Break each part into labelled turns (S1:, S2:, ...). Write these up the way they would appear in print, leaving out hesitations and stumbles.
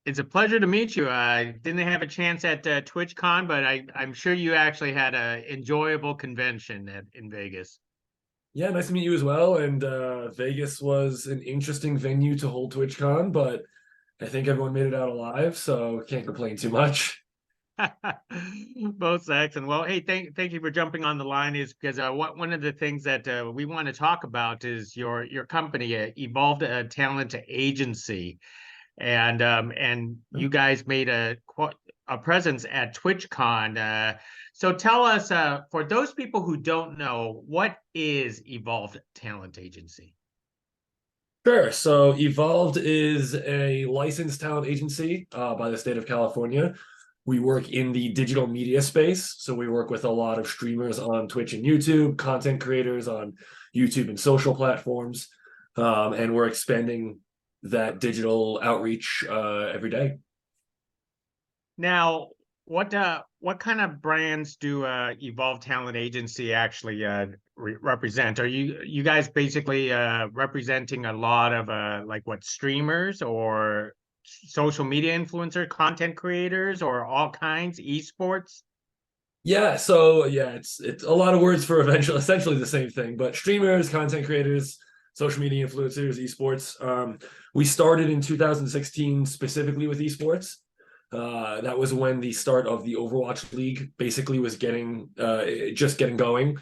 S1: It's a pleasure to meet you. I didn't have a chance at TwitchCon, but I'm sure you actually had a enjoyable convention in Vegas.
S2: Yeah, nice to meet you as well. And Vegas was an interesting venue to hold TwitchCon, but I think everyone made it out alive, so can't complain too much.
S1: Both excellent. Well, hey, thank you for jumping on the line. Is because one of the things that we want to talk about is your company, Evolved Talent Agency, and you guys made a presence at TwitchCon. So tell us, for those people who don't know, what is Evolved Talent Agency?
S2: Sure. So Evolved is a licensed talent agency by the state of California. We work in the digital media space. So we work with a lot of streamers on Twitch and YouTube, content creators on YouTube and social platforms. And we're expanding that digital outreach every day.
S1: Now, what kind of brands do Evolve Talent Agency actually represent? Are you guys basically representing a lot of like what streamers or social media influencer, content creators, or all kinds, esports?
S2: Yeah, so yeah, it's a lot of words for essentially the same thing, but streamers, content creators, social media influencers, esports. We started in 2016 specifically with esports. That was when the start of the Overwatch League basically was just getting going.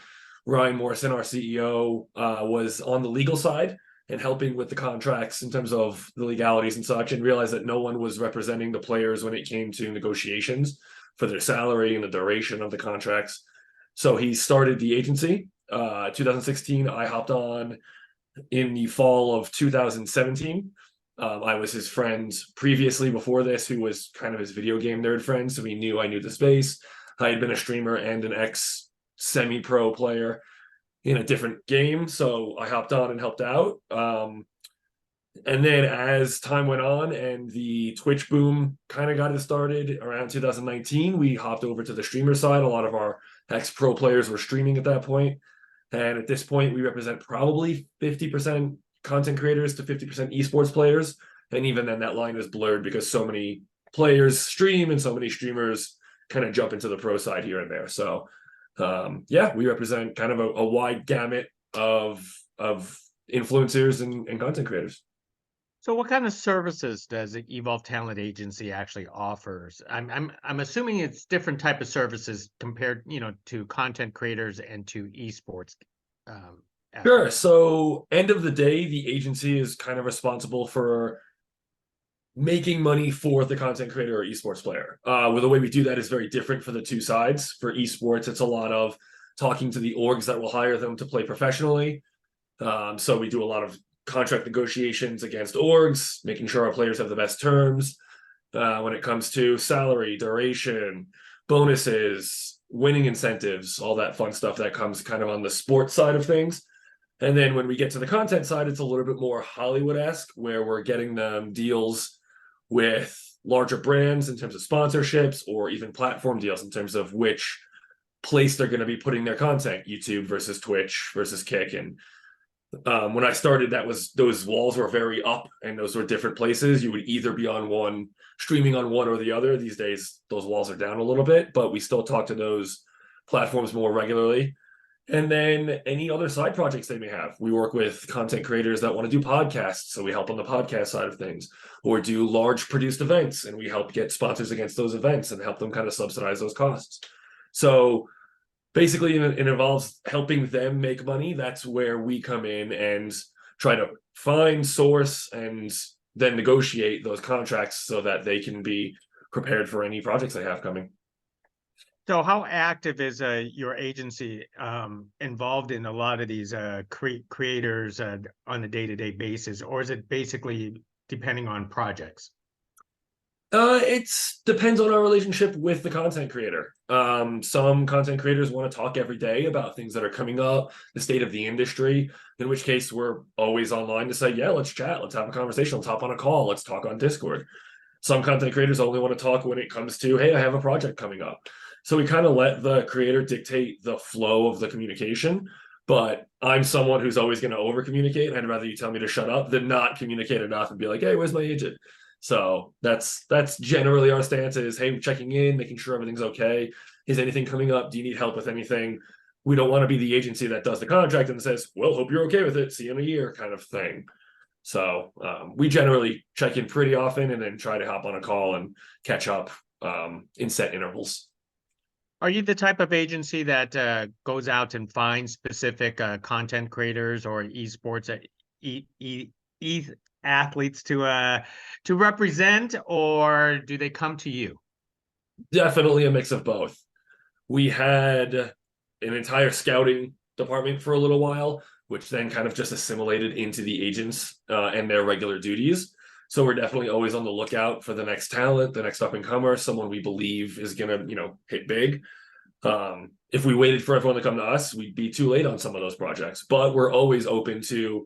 S2: Ryan Morrison, our CEO, was on the legal side and helping with the contracts in terms of the legalities and such, and realized that no one was representing the players when it came to negotiations for their salary and the duration of the contracts. So he started the agency. 2016, I hopped on in the fall of 2017. I was his friend previously before this, who was kind of his video game nerd friend. So he knew I knew the space. I had been a streamer and an ex semi-pro player in a different game. So I hopped on and helped out. And then as time went on and the Twitch boom kind of got it started around 2019, we hopped over to the streamer side. A lot of our ex-pro players were streaming at that point. And at this point, we represent probably 50% content creators to 50% esports players. And even then, that line is blurred because so many players stream and so many streamers kind of jump into the pro side here and there. So, yeah, we represent kind of a wide gamut of influencers and content creators.
S1: So what kind of services does the Evolve Talent Agency actually offers? I'm assuming it's different type of services compared, to content creators and to esports
S2: Sure.
S1: athletes.
S2: So, end of the day, the agency is kind of responsible for making money for the content creator or esports player. Well, the way we do that is very different for the two sides. For esports, it's a lot of talking to the orgs that will hire them to play professionally. So we do a lot of contract negotiations against orgs, making sure our players have the best terms when it comes to salary, duration, bonuses, winning incentives, all that fun stuff that comes kind of on the sports side of things. And then when we get to the content side, it's a little bit more Hollywood-esque, where we're getting them deals with larger brands in terms of sponsorships or even platform deals in terms of which place they're going to be putting their content, YouTube versus Twitch versus Kick. And when I started, those walls were very up and those were different places. You would either be on one, streaming on one or the other. These days, those walls are down a little bit, but we still talk to those platforms more regularly. And then any other side projects they may have. We work with content creators that want to do podcasts, so we help on the podcast side of things, or do large produced events, and we help get sponsors against those events and help them kind of subsidize those costs. So basically, it involves helping them make money. That's where we come in and try to find, source, and then negotiate those contracts so that they can be prepared for any projects they have coming.
S1: So how active is your agency involved in a lot of these creators on a day-to-day basis, or is it basically depending on projects?
S2: It depends on our relationship with the content creator. Some content creators want to talk every day about things that are coming up, the state of the industry, in which case we're always online to say, yeah, let's chat, let's have a conversation, let's hop on a call, let's talk on Discord. Some content creators only want to talk when it comes to, hey, I have a project coming up. So we kind of let the creator dictate the flow of the communication. But I'm someone who's always going to over communicate. I'd rather you tell me to shut up than not communicate enough and be like, hey, where's my agent? So that's generally our stance is, hey, checking in, making sure everything's okay. Is anything coming up? Do you need help with anything? We don't want to be the agency that does the contract and says, well, hope you're okay with it. See you in a year kind of thing. So we generally check in pretty often and then try to hop on a call and catch up in set intervals.
S1: Are you the type of agency that goes out and finds specific content creators or esports e athletes to represent, or do they come to you?
S2: Definitely a mix of both. We had an entire scouting department for a little while, which then kind of just assimilated into the agents and their regular duties. So we're definitely always on the lookout for the next talent, the next up and comer, someone we believe is gonna, hit big. If we waited for everyone to come to us, we'd be too late on some of those projects. But we're always open to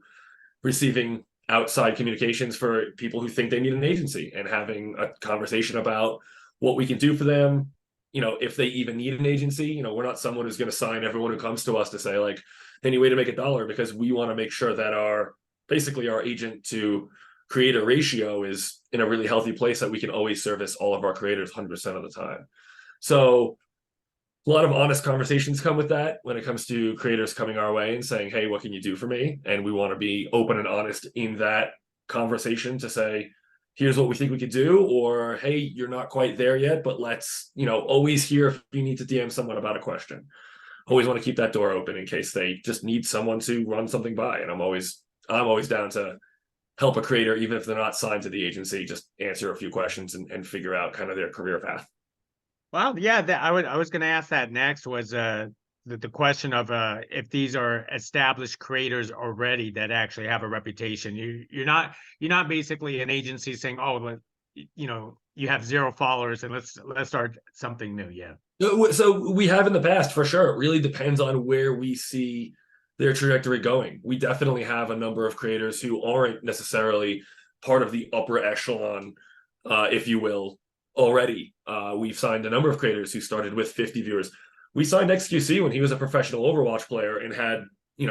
S2: receiving outside communications for people who think they need an agency and having a conversation about what we can do for them. If they even need an agency, we're not someone who's going to sign everyone who comes to us to say like any way to make $1, because we want to make sure that our agent to creator ratio is in a really healthy place that we can always service all of our creators 100% of the time. So a lot of honest conversations come with that when it comes to creators coming our way and saying, hey, what can you do for me? And we want to be open and honest in that conversation to say, here's what we think we could do, or hey, you're not quite there yet, but let's, always hear if you need to DM someone about a question. Always want to keep that door open in case they just need someone to run something by. And I'm always down to help a creator, even if they're not signed to the agency, just answer a few questions and figure out kind of their career path.
S1: Well, yeah, I was going to ask that next was the question of if these are established creators already that actually have a reputation. You're not basically an agency saying, oh, you have 0 followers and let's start something new. Yeah.
S2: So we have in the past for sure. It really depends on where we see their trajectory going. We definitely have a number of creators who aren't necessarily part of the upper echelon, if you will, already. We've signed a number of creators who started with 50 viewers. We signed XQC when he was a professional Overwatch player and had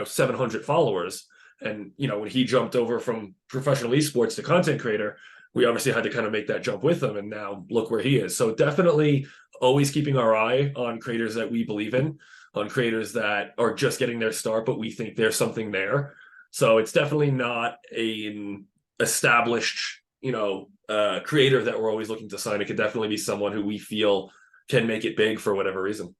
S2: 700 followers. And when he jumped over from professional esports to content creator, we obviously had to kind of make that jump with him, and now look where he is. So definitely always keeping our eye on creators that we believe in, on creators that are just getting their start, but we think there's something there. So it's definitely not an established creator that we're always looking to sign. It could definitely be someone who we feel can make it big for whatever reason.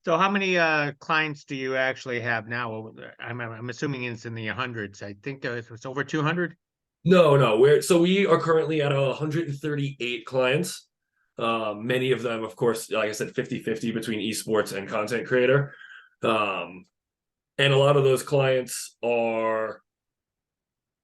S1: So how many clients do you actually have now? I'm assuming it's in the hundreds. I think it's over 200.
S2: No, we are currently at 138 clients. Many of them, of course, like I said, 50-50 between esports and content creator. And a lot of those clients are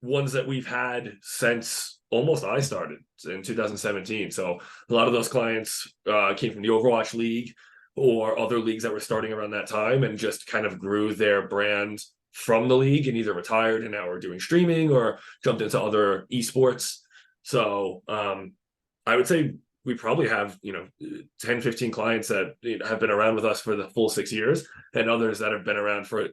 S2: ones that we've had since almost I started in 2017. So a lot of those clients came from the Overwatch League or other leagues that were starting around that time and just kind of grew their brand from the league and either retired and now are doing streaming or jumped into other esports. So I would say we probably have 10 15 clients that have been around with us for the full 6 years, and others that have been around for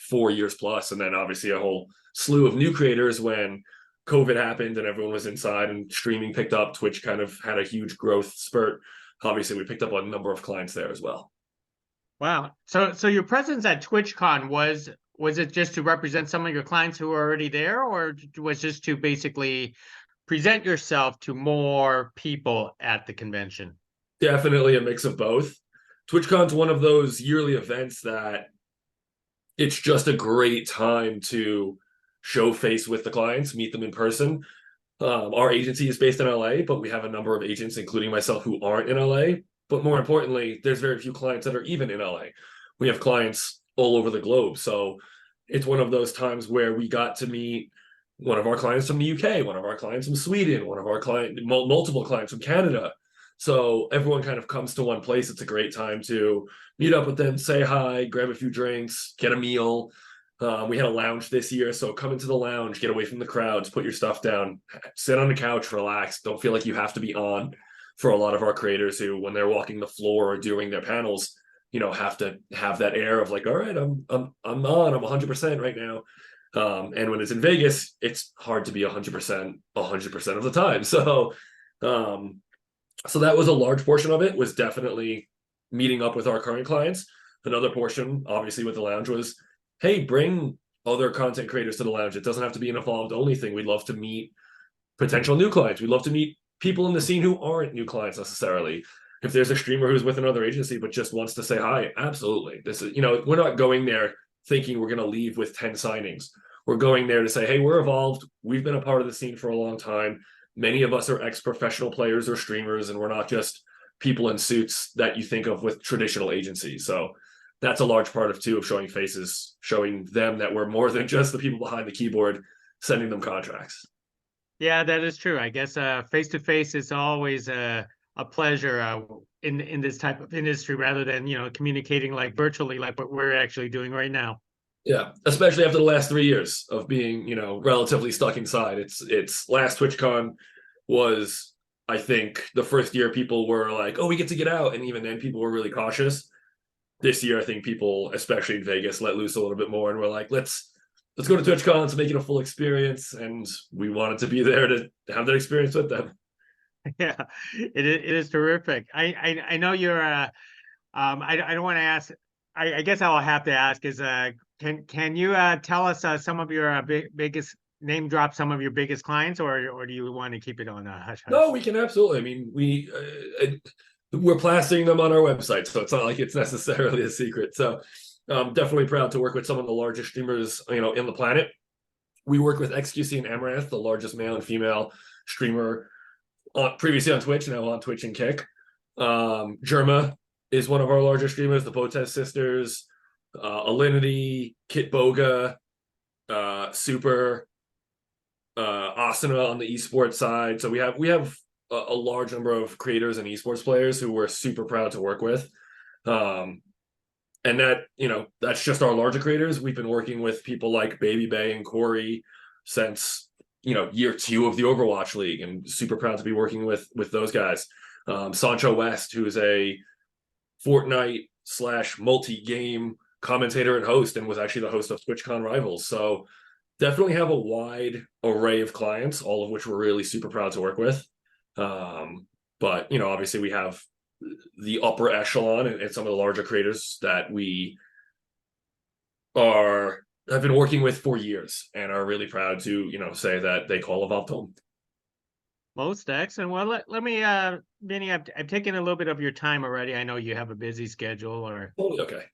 S2: 4 years plus, and then obviously a whole slew of new creators when COVID happened and everyone was inside and streaming picked up. Twitch kind of had a huge growth spurt. Obviously we picked up a number of clients there as well.
S1: Wow. So your presence at TwitchCon was it just to represent some of your clients who are already there, or was just to basically present yourself to more people at the convention?
S2: Definitely a mix of both. TwitchCon's one of those yearly events that it's just a great time to show face with the clients, meet them in person. Our agency is based in LA, but we have a number of agents, including myself, who aren't in LA. But more importantly, there's very few clients that are even in LA. We have clients all over the globe. So it's one of those times where we got to meet one of our clients from the UK, one of our clients from Sweden, one of our multiple clients from Canada. So everyone kind of comes to one place. It's a great time to meet up with them, say hi, grab a few drinks, get a meal. We had a lounge this year, so come into the lounge, get away from the crowds, put your stuff down, sit on the couch, relax. Don't feel like you have to be on. For a lot of our creators who, when they're walking the floor or doing their panels, have to have that air of like, all right, I'm on, I'm 100% right now. And when it's in Vegas, it's hard to be 100% of the time. So that was a large portion of it, was definitely meeting up with our current clients. Another portion, obviously, with the lounge was, hey, bring other content creators to the lounge. It doesn't have to be an evolved only thing. We'd love to meet potential new clients. We'd love to meet people in the scene who aren't new clients necessarily. If there's a streamer who's with another agency but just wants to say hi, absolutely. This is, we're not going there thinking we're going to leave with 10 signings. We're going there to say, hey, we're evolved. We've been a part of the scene for a long time. Many of us are ex-professional players or streamers, and we're not just people in suits that you think of with traditional agencies. So that's a large part of showing faces, showing them that we're more than just the people behind the keyboard, sending them contracts.
S1: Yeah, that is true. I guess face to face is always a pleasure in this type of industry, rather than communicating like virtually, like what we're actually doing right now.
S2: Yeah, especially after the last 3 years of being, relatively stuck inside. It's last TwitchCon was, I think, the first year people were like, oh, we get to get out. And even then people were really cautious. This year, I think people, especially in Vegas, let loose a little bit more and we're like, let's go to TwitchCon to make it a full experience. And we wanted to be there to have that experience with them.
S1: Yeah, it is terrific. I know you're I don't want to ask. I guess I'll have to ask is can you tell us some of your biggest, name drop some of your biggest clients, or do you want to keep it on hush hush?
S2: No, we can absolutely. I mean, we're plastering them on our website, so it's not like it's necessarily a secret. So I'm definitely proud to work with some of the largest streamers, in the planet. We work with XQC and Amaranth, the largest male and female streamer previously on Twitch, now on Twitch and Kick. Germa is one of our largest streamers, the Potes sisters, Alinity, Kit Boga, Super, Asana on the esports side. So we have a large number of creators and esports players who we're super proud to work with. And that, that's just our larger creators. We've been working with people like Baby Bay and Corey since, year 2 of the Overwatch League, and super proud to be working with those guys. Sancho West, who is a Fortnite / multi-game commentator and host, and was actually the host of TwitchCon Rivals. So definitely have a wide array of clients, all of which we're really super proud to work with. But, obviously we have the upper echelon and some of the larger creators that we have been working with for years and are really proud to, say that they call Evolved home.
S1: Most excellent. Well, let me, Vinny, I've taken a little bit of your time already. I know you have a busy schedule,
S2: Okay,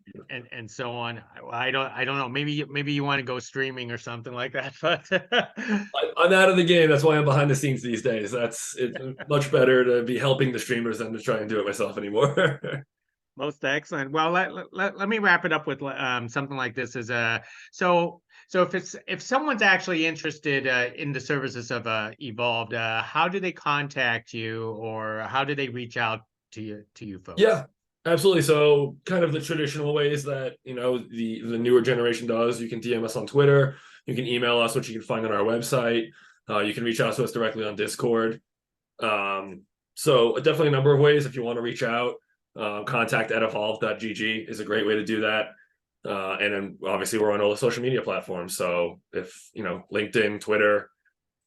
S1: and so on. I don't know. Maybe you want to go streaming or something like that. But
S2: I'm out of the game. That's why I'm behind the scenes these days. It's much better to be helping the streamers than to try and do it myself anymore.
S1: most excellent. Well, let me wrap it up with something like this. Is so if someone's actually interested in the services of Evolved, how do they contact you, or how do they reach out to you folks?
S2: Yeah, absolutely. So kind of the traditional ways that, the newer generation does. You can DM us on Twitter. You can email us, which you can find on our website. You can reach out to us directly on Discord. So definitely a number of ways if you want to reach out. Contact at evolve.gg is a great way to do that. And then obviously we're on all the social media platforms. So if, LinkedIn, Twitter,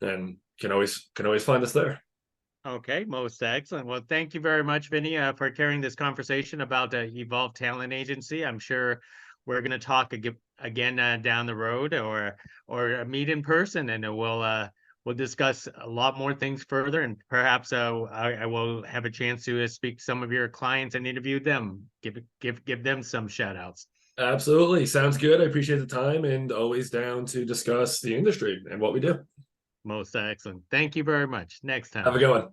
S2: then can always find us there.
S1: Okay, most excellent. Well, thank you very much, Vinny, for carrying this conversation about Evolve Talent Agency. I'm sure we're going to talk again down the road, or meet in person, and we'll discuss a lot more things further, and perhaps I will have a chance to speak to some of your clients and interview them, give them some shout outs.
S2: Absolutely. Sounds good. I appreciate the time, and always down to discuss the industry and what we do.
S1: Most excellent. Thank you very much. Next time.
S2: Have a good one.